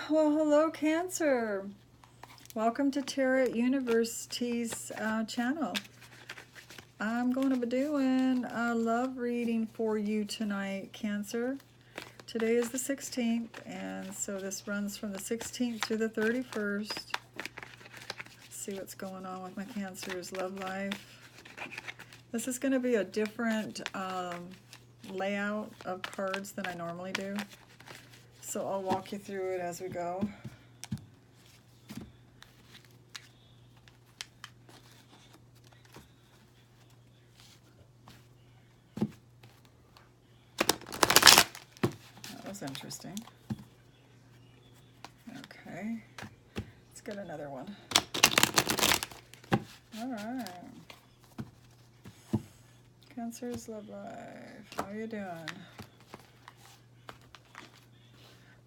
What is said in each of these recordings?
Well, hello, Cancer. Welcome to Tarot University's channel. I'm going to be doing a love reading for you tonight, Cancer. Today is the 16th, and so this runs from the 16th to the 31st. Let's see what's going on with my Cancer's love life. This is going to be a different layout of cards than I normally do. So I'll walk you through it as we go. That was interesting. Okay, let's get another one. All right. Cancer's love life. How are you doing?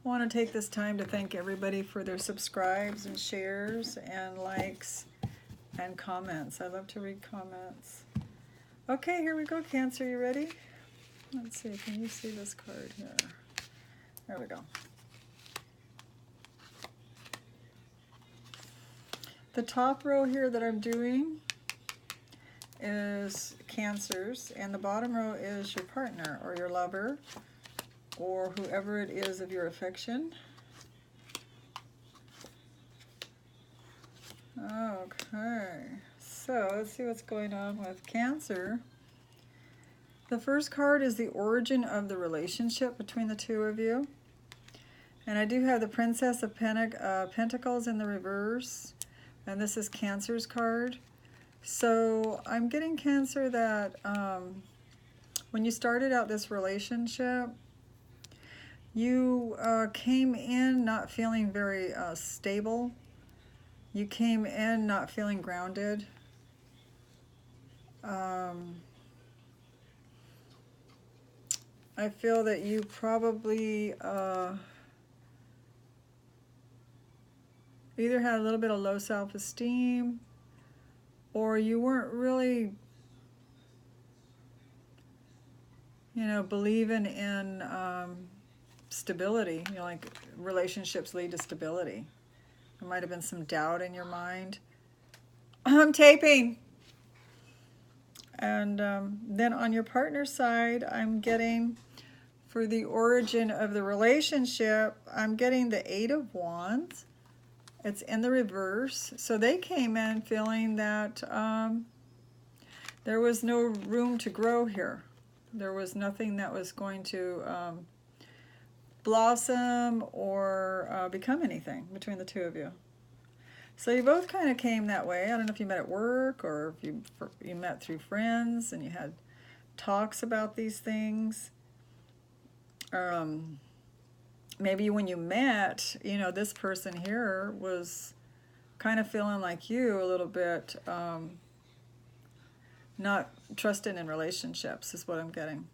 I want to take this time to thank everybody for their subscribes and shares and likes and comments. I love to read comments. Okay, here we go, Cancer. You ready? Let's see. Can you see this card here? There we go. The top row here that I'm doing is Cancers, and the bottom row is your partner or your lover or whoever it is of your affection. Okay, so let's see what's going on with Cancer. The first card is the origin of the relationship between the two of you. And I do have the Princess of Pentacles in the reverse. And this is Cancer's card. So I'm getting, Cancer, that when you started out this relationship, you came in not feeling very stable. You came in not feeling grounded. I feel that you probably either had a little bit of low self-esteem, or you weren't really, believing in stability. Like relationships lead to stability. There might have been some doubt in your mind. I'm taping. And then on your partner's side, I'm getting, for the origin of the relationship, I'm getting the Eight of Wands. It's in the reverse. So they came in feeling that there was no room to grow here. There was nothing that was going to blossom or become anything between the two of you. So you both kind of came that way. I don't know if you met at work or if you met through friends and you had talks about these things. Maybe when you met, this person here was kind of feeling like you a little bit, not trusting in relationships is what I'm getting.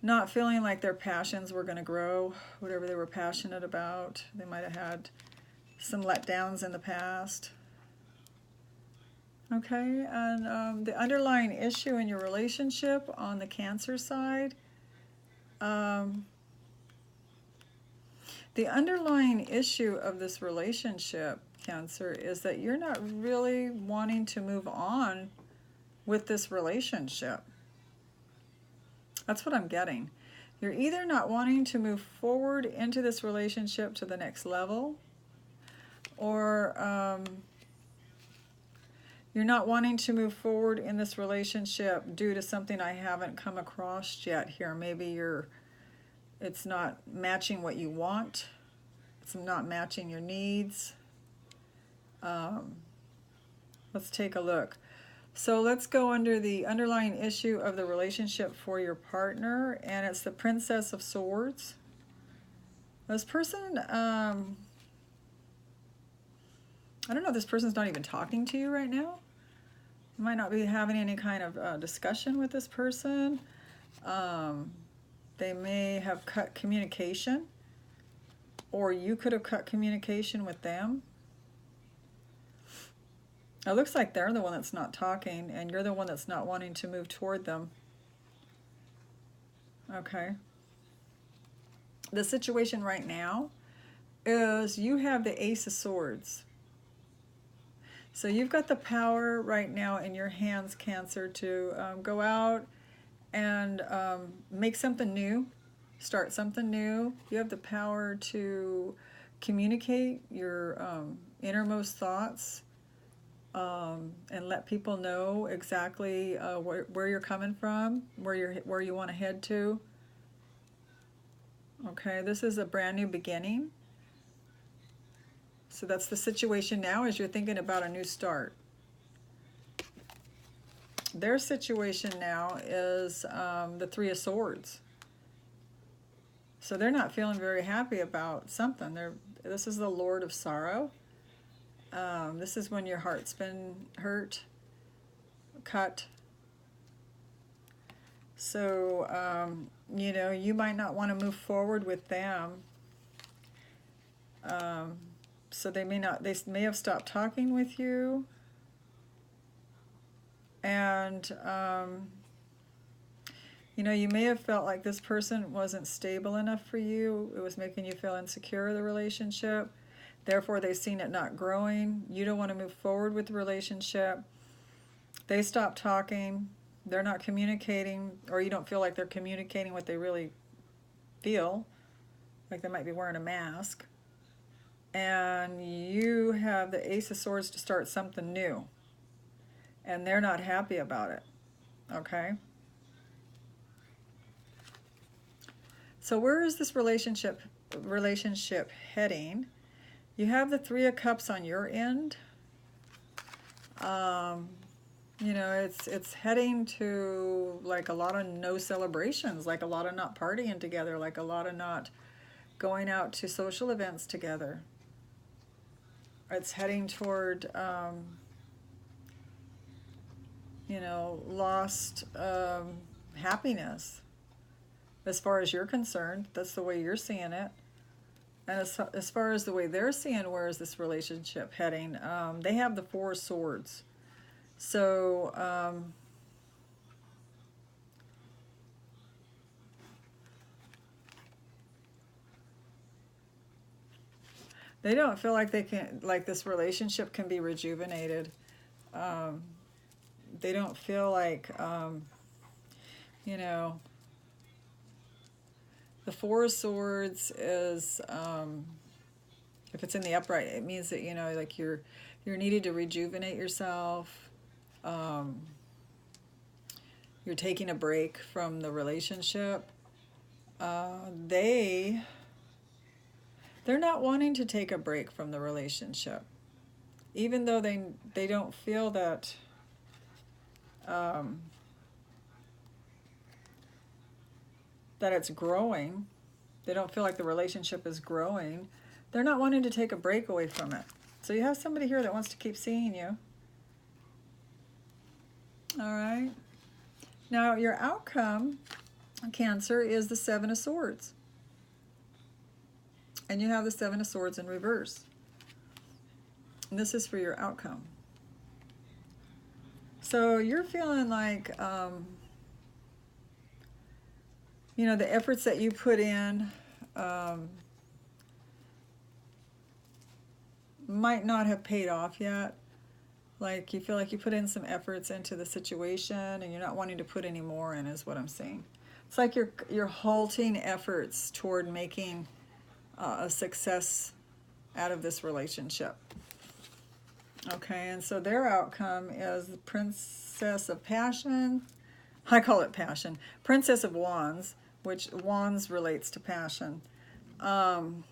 Not feeling like their passions were going to grow, whatever they were passionate about. They might have had some letdowns in the past. Okay, and the underlying issue in your relationship on the Cancer side, the underlying issue of this relationship, Cancer, is that you're not really wanting to move on with this relationship. That's what I'm getting. You're either not wanting to move forward into this relationship to the next level, or you're not wanting to move forward in this relationship due to something I haven't come across yet here. Maybe it's not matching what you want. It's not matching your needs. Let's take a look. So let's go under the underlying issue of the relationship for your partner, and it's the Princess of Swords. This person, I don't know if this person's not even talking to you right now. You might not be having any kind of discussion with this person. They may have cut communication, or you could have cut communication with them. It looks like they're the one that's not talking, and you're the one that's not wanting to move toward them. Okay. The situation right now is you have the Ace of Swords. So you've got the power right now in your hands, Cancer, to go out and make something new, start something new. You have the power to communicate your innermost thoughts and let people know exactly where you're coming from, where you want to head to. Okay, this is a brand new beginning. So that's the situation now, as you're thinking about a new start. Their situation now is the Three of Swords. So they're not feeling very happy about something. This is the Lord of Sorrow. This is when your heart's been hurt, cut. So, you know, you might not want to move forward with them. So they may have stopped talking with you. And, you know, you may have felt like this person wasn't stable enough for you. It was making you feel insecure in the relationship. Therefore, they've seen it not growing. You don't want to move forward with the relationship. They stop talking. They're not communicating, or you don't feel like they're communicating what they really feel, like they might be wearing a mask. And you have the Ace of Swords to start something new. And they're not happy about it. Okay? So where is this relationship heading? You have the Three of Cups on your end. You know, it's heading to like a lot of no celebrations, like a lot of not partying together, like a lot of not going out to social events together. It's heading toward, you know, lost happiness. As far as you're concerned, that's the way you're seeing it. And as far as the way they're seeing where is this relationship heading, they have the Four of Swords. So, they don't feel like this relationship can be rejuvenated. They don't feel like, you know, the Four of Swords is, if it's in the upright, it means that, you know, like you're needed to rejuvenate yourself. You're taking a break from the relationship. They're not wanting to take a break from the relationship, even though they don't feel that that it's growing. They don't feel like the relationship is growing. They're not wanting to take a break away from it. So you have somebody here that wants to keep seeing you. All right. Now your outcome, Cancer, is the Seven of Swords. And you have the Seven of Swords in reverse. And this is for your outcome. So you're feeling like, you know, the efforts that you put in might not have paid off yet. Like you feel like you put in some efforts into the situation and you're not wanting to put any more in, is what I'm saying. It's like you're halting efforts toward making a success out of this relationship. Okay, and so their outcome is the Princess of Passion. I call it Passion. Princess of Wands, which Wands relates to passion. You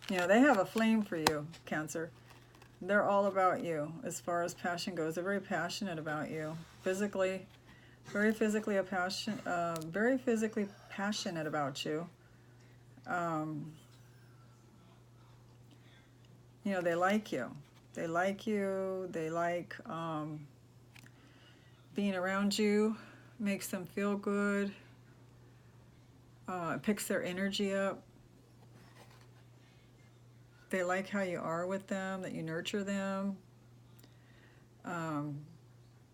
know, they have a flame for you, Cancer. They're all about you as far as passion goes. They're very passionate about you. Physically, very physically passionate about you. You know, they like you. They like you. They like being around you. Makes them feel good. It picks their energy up. They like how you are with them, that you nurture them.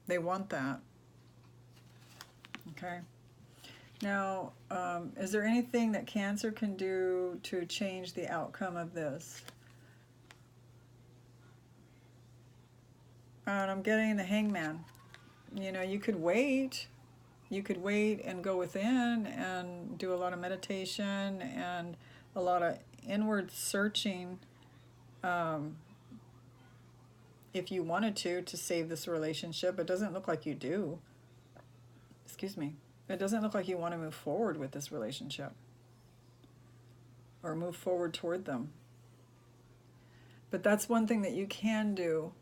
They want that. Okay? Now, is there anything that Cancer can do to change the outcome of this? And I'm getting the Hangman. You know, you could wait. You could wait and go within and do a lot of meditation and a lot of inward searching, if you wanted to save this relationship. It doesn't look like you do. Excuse me. It doesn't look like you want to move forward with this relationship or move forward toward them. But that's one thing that you can do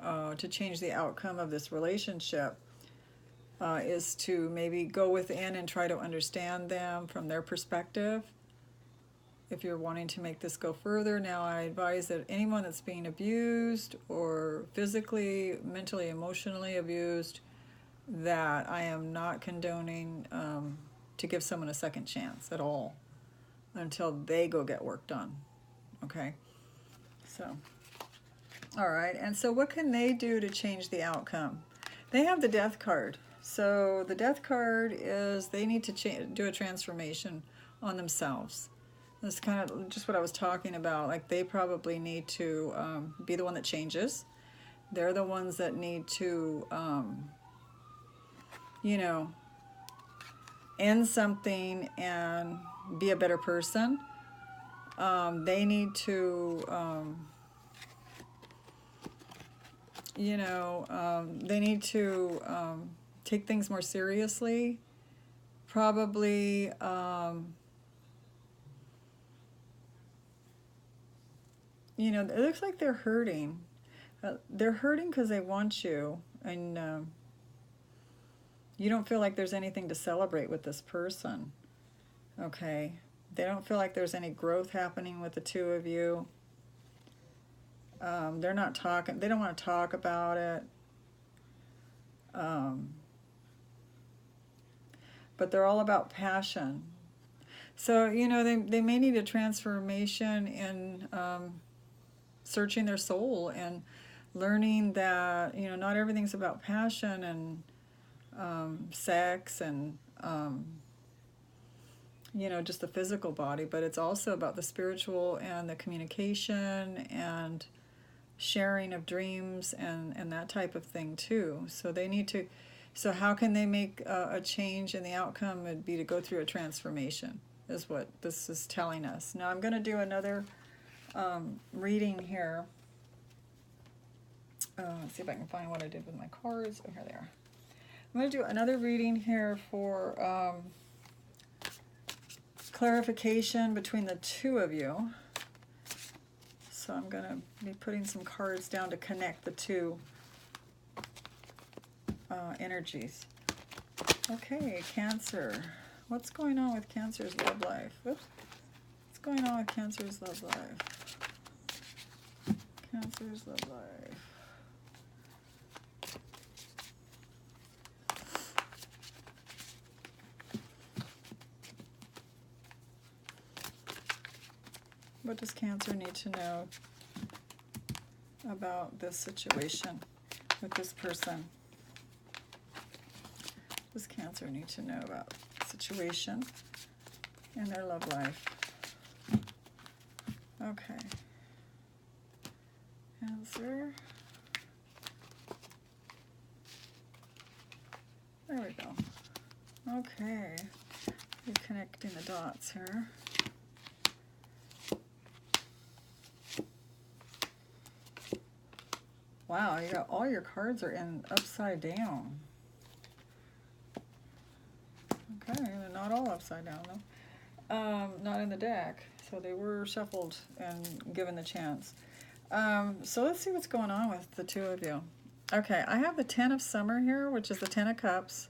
to change the outcome of this relationship, is to maybe go within and try to understand them from their perspective. If you're wanting to make this go further, now I advise that anyone that's being abused or physically, mentally, emotionally abused, that I am not condoning to give someone a second chance at all until they go get work done. Okay? So, all right. And so what can they do to change the outcome? They have the Death card. So the Death card is they need to do a transformation on themselves. That's kind of just what I was talking about. Like, they probably need to be the one that changes. They're the ones that need to, you know, end something and be a better person. They need to, you know, they need to take things more seriously. Probably, you know, it looks like they're hurting. They're hurting because they want you, and you don't feel like there's anything to celebrate with this person. Okay? They don't feel like there's any growth happening with the two of you. They're not talking. They don't want to talk about it. But they're all about passion. So, you know, they may need a transformation in searching their soul and learning that, you know, not everything's about passion and sex and, you know, just the physical body, but it's also about the spiritual and the communication and sharing of dreams and that type of thing too. So they need to, so how can they make a change in the outcome? Would be to go through a transformation, is what this is telling us. Now I'm going to do another reading here. Let's see if I can find what I did with my cards. Oh, here they are. I'm going to do another reading here for clarification between the two of you. So I'm going to be putting some cards down to connect the two energies. Okay, Cancer. What's going on with Cancer's love life? Oops. What's going on with Cancer's love life? Cancer's love life. What does Cancer need to know about this situation with this person? What does Cancer need to know about the situation in their love life? Okay. Cancer. There we go. Okay. Reconnecting the dots here. Wow, you got all your cards are in upside down. Okay, they're not all upside down though. Not in the deck, so they were shuffled and given the chance. So let's see what's going on with the two of you. Okay, I have the Ten of Summer here, which is the Ten of Cups.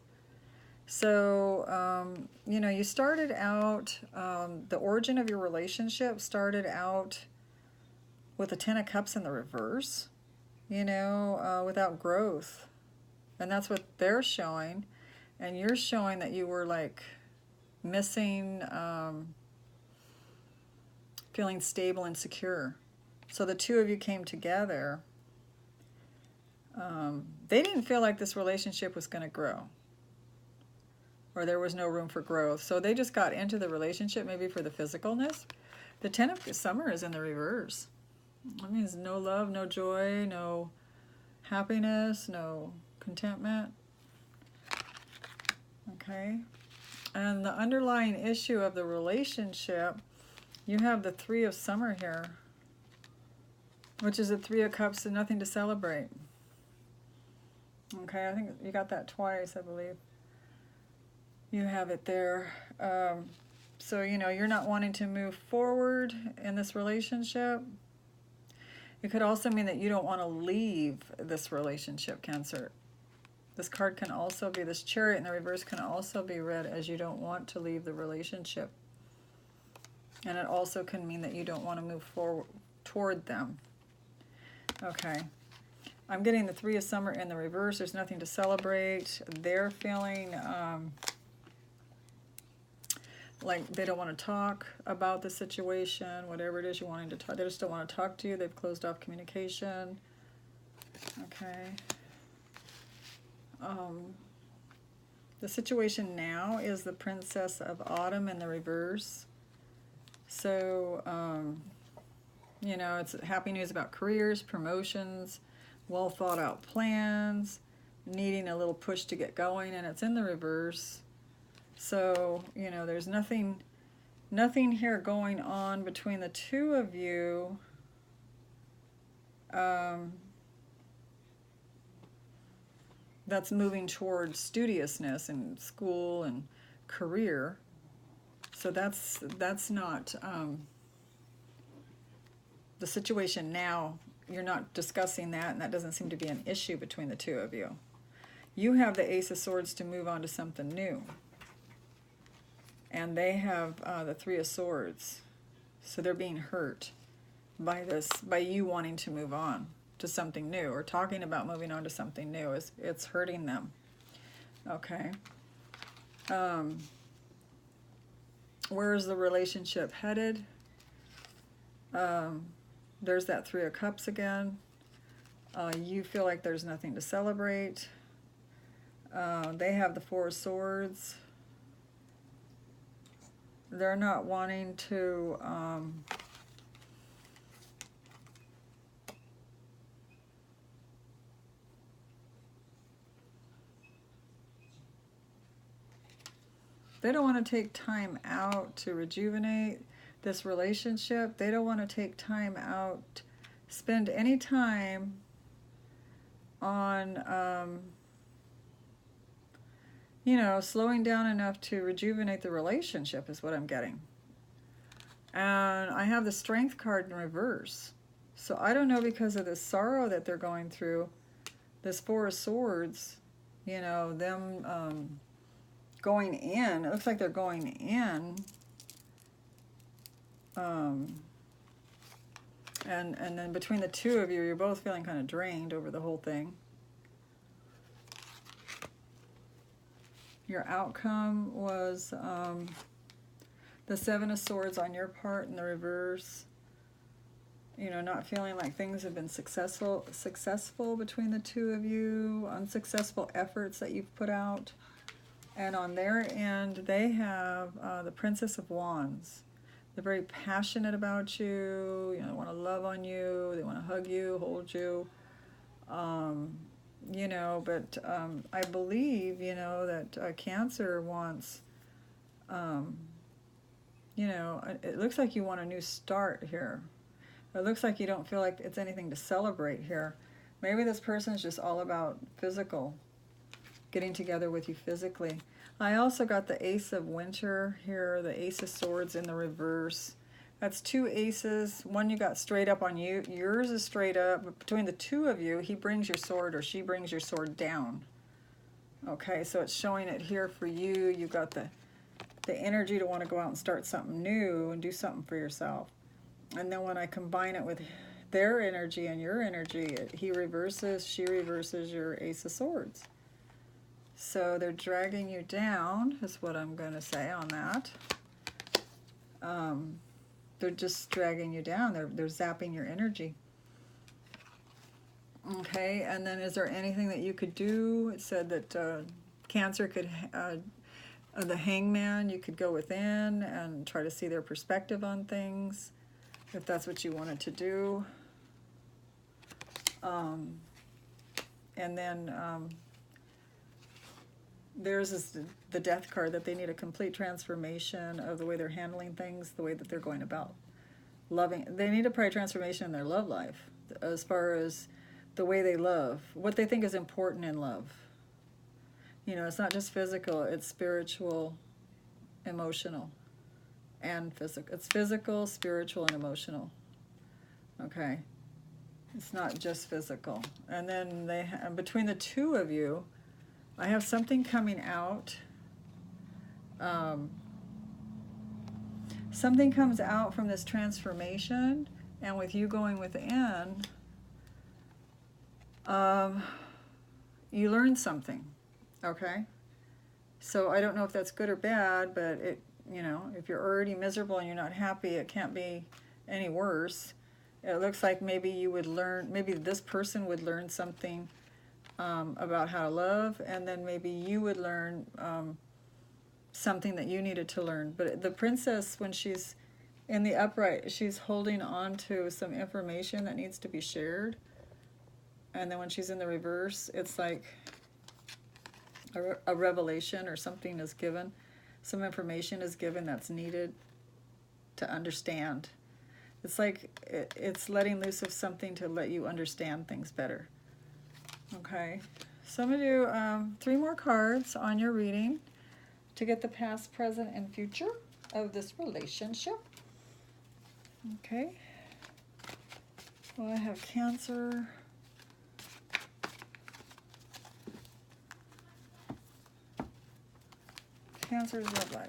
So, you know, you started out, the origin of your relationship started out with the Ten of Cups in the reverse, you know, without growth. And that's what they're showing. And you're showing that you were like missing, feeling stable and secure. So the two of you came together. They didn't feel like this relationship was going to grow. or there was no room for growth. So they just got into the relationship maybe for the physicalness. The Ten of Summer is in the reverse. That means no love, no joy, no happiness, no contentment. Okay. And the underlying issue of the relationship, you have the Three of Summer here, which is the Three of Cups and nothing to celebrate. Okay, I think you got that twice, I believe. You have it there. So, you know, you're not wanting to move forward in this relationship. It could also mean that you don't want to leave this relationship, Cancer. This card can also be, this Chariot in the reverse can also be read as you don't want to leave the relationship. And it also can mean that you don't want to move forward toward them. Okay. I'm getting the Three of Summer in the reverse. There's nothing to celebrate. They're feeling like they don't want to talk about the situation, whatever it is you're wanting to talk. They just don't want to talk to you. They've closed off communication. Okay. The situation now is the Princess of Autumn in the reverse. So, you know, it's happy news about careers, promotions, well thought out plans, needing a little push to get going, and it's in the reverse. So, you know, there's nothing here going on between the two of you. That's moving towards studiousness and school and career. So that's not the situation now. You're not discussing that, and that doesn't seem to be an issue between the two of you. You have the Ace of Swords to move on to something new. And they have the Three of Swords. So they're being hurt by this, by you wanting to move on to something new, or talking about moving on to something new. It's hurting them. Okay. Where is the relationship headed? There's that Three of Cups again. You feel like there's nothing to celebrate. They have the Four of Swords. They're not wanting to they don't want to take time out to rejuvenate this relationship. They don't want to take time out, spend any time on, you know, slowing down enough to rejuvenate the relationship is what I'm getting. And I have the Strength card in reverse. So I don't know, because of the sorrow that they're going through, this Four of Swords, you know, them going in. It looks like they're going in. And then between the two of you, you're both feeling kind of drained over the whole thing. Your outcome was the Seven of Swords on your part in the reverse. You know, not feeling like things have been successful between the two of you, unsuccessful efforts that you've put out. And on their end, they have the Princess of Wands. They're very passionate about you. You know, they want to love on you. They want to hug you, hold you. You know, but I believe, you know, that Cancer wants, you know, it looks like you want a new start here. It looks like you don't feel like it's anything to celebrate here. Maybe this person is just all about physical, getting together with you physically. I also got the Ace of Winter here, the Ace of Swords in the reverse. That's two aces. One you got straight up on you. Yours is straight up. But between the two of you, he brings your sword or she brings your sword down. Okay, so it's showing it here for you. You got the energy to want to go out and start something new and do something for yourself. And then when I combine it with their energy and your energy, he reverses, she reverses your Ace of Swords. So they're dragging you down, is what I'm going to say on that. They're just dragging you down. They're zapping your energy. Okay, and then is there anything that you could do? It said that Cancer could The Hangman, you could go within and try to see their perspective on things, if that's what you wanted to do. And then theirs is the Death card, that they need a complete transformation of the way they're handling things, the way that they're going about loving. They need a probably transformation in their love life, as far as the way they love, what they think is important in love. You know, it's not just physical, it's spiritual, emotional, and physical. It's physical, spiritual, and emotional. Okay? It's not just physical. And then between the two of you, I have something coming out. Something comes out from this transformation, and with you going within, you learn something. Okay? So I don't know if that's good or bad, but it, you know, if you're already miserable and you're not happy, it can't be any worse. It looks like maybe you would learn, maybe this person would learn something about how to love, and then maybe you would learn something that you needed to learn. But the princess, when she's in the upright, she's holding on to some information that needs to be shared. And then when she's in the reverse, it's like a revelation, or something is given, some information is given that's needed to understand. It's like it's letting loose of something to let you understand things better. Okay, so I'm going to do 3 more cards on your reading to get the past, present, and future of this relationship. Okay, well, I have Cancer, Cancer's love life.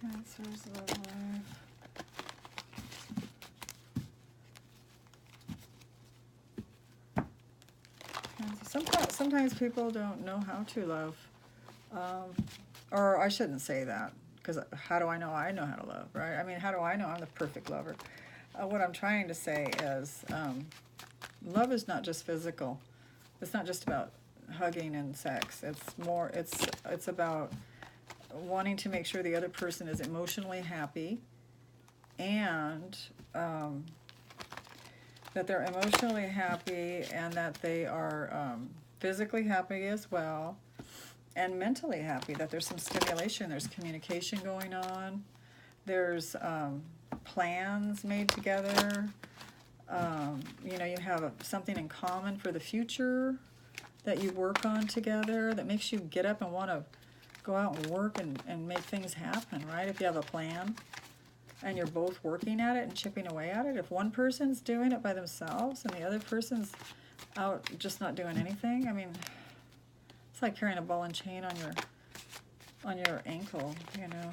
Cancer's love life. Cancer. Sometimes people don't know how to love. Or I shouldn't say that, because how do I know how to love, right? I mean, how do I know I'm the perfect lover? What I'm trying to say is, love is not just physical. It's not just about hugging and sex. It's more, it's about wanting to make sure the other person is emotionally happy, and that they're emotionally happy, and that they are physically happy as well, and mentally happy, that there's some stimulation, there's communication going on, there's plans made together. You know, you have something in common for the future that you work on together, that makes you get up and want to go out and work and make things happen, right? If you have a plan and you're both working at it and chipping away at it. If one person's doing it by themselves and the other person's out just not doing anything, I mean, it's like carrying a ball and chain on your ankle, you know.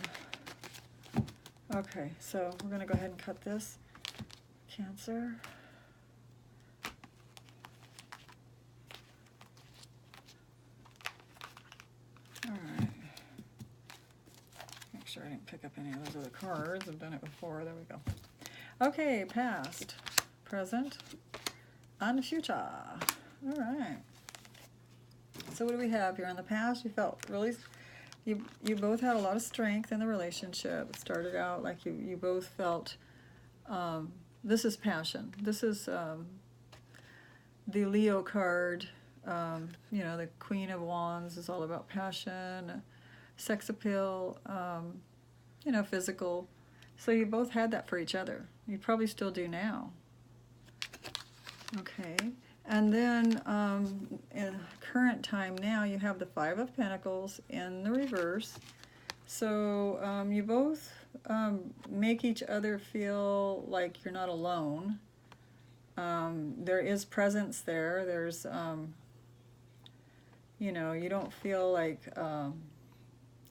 Okay, so we're going to go ahead and cut this. Cancer. All right. Make sure I didn't pick up any of those other cards. I've done it before. There we go. Okay, past, present, and future. All right. So what do we have here? In the past, you felt really, you both had a lot of strength in the relationship. It started out like you both felt, this is passion. This is the Leo card. You know, the Queen of Wands is all about passion, sex appeal, you know, physical. So you both had that for each other. You probably still do now. Okay. And then in current time now, you have the Five of Pentacles in the reverse. So you both make each other feel like you're not alone. There is presence there. There's, you know, you don't feel like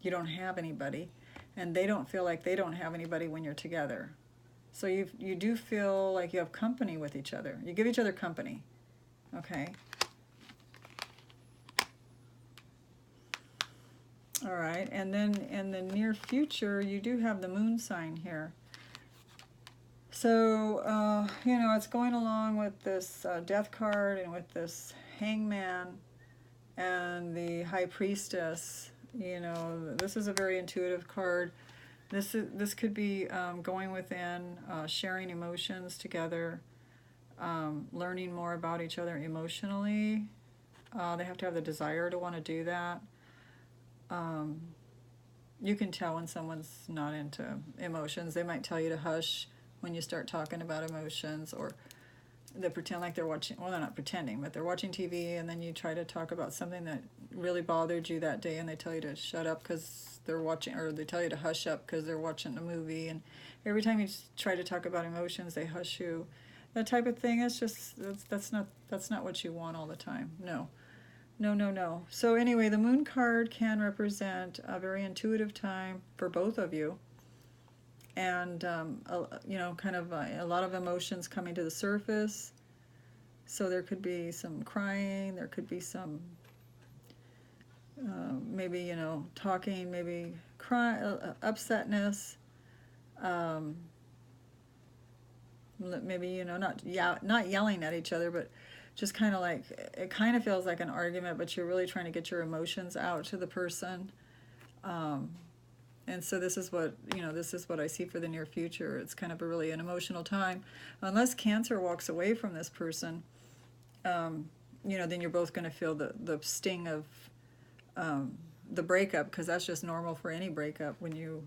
you don't have anybody, and they don't feel like they don't have anybody when you're together. So you do feel like you have company with each other. You give each other company. Okay. All right, and then in the near future, you do have the moon sign here. So, you know, it's going along with this death card and with this Hangman and the High Priestess. You know, this is a very intuitive card. This could be going within, sharing emotions together, learning more about each other emotionally. They have to have the desire to want to do that. You can tell when someone's not into emotions. They might tell you to hush when you start talking about emotions, or they pretend like they're watching, well, they're not pretending, but they're watching TV, and then you try to talk about something that really bothered you that day, and they tell you to shut up because they're watching, or they tell you to hush up because they're watching a movie, and every time you try to talk about emotions, they hush you. That type of thing is just, that's not what you want all the time. No. No, no, no. So anyway, the Moon card can represent a very intuitive time for both of you. And, you know, kind of a lot of emotions coming to the surface. So there could be some crying, there could be some, maybe, you know, talking, maybe upsetness. Maybe, you know, not yelling at each other, but just kind of like, it kind of feels like an argument, but you're really trying to get your emotions out to the person. And so this is what, you know, this is what I see for the near future. It's kind of a really an emotional time. Unless Cancer walks away from this person, you know, then you're both going to feel the sting of the breakup, because that's just normal for any breakup when you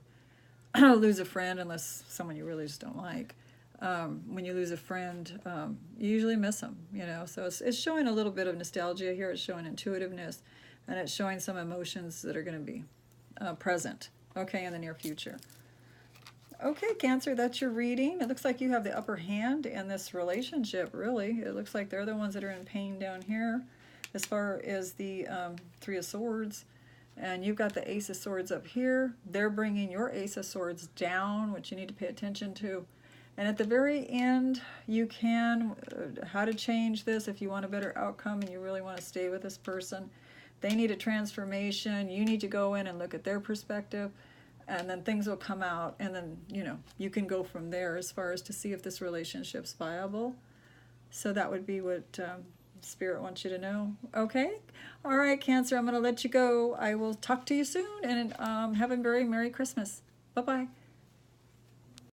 lose a friend, unless someone you really just don't like. When you lose a friend, you usually miss them, you know. So it's showing a little bit of nostalgia here. It's showing intuitiveness, and it's showing some emotions that are going to be present, okay, in the near future. Okay, Cancer, that's your reading. It looks like you have the upper hand in this relationship, really. It looks like they're the ones that are in pain down here as far as the Three of Swords. And you've got the Ace of Swords up here. They're bringing your Ace of Swords down, which you need to pay attention to. And at the very end, you can, how to change this if you want a better outcome and you really want to stay with this person. They need a transformation. You need to go in and look at their perspective, and then things will come out, and then, you know, you can go from there as far as to see if this relationship's viable. So that would be what Spirit wants you to know. Okay? All right, Cancer, I'm going to let you go. I will talk to you soon, and have a very Merry Christmas. Bye-bye.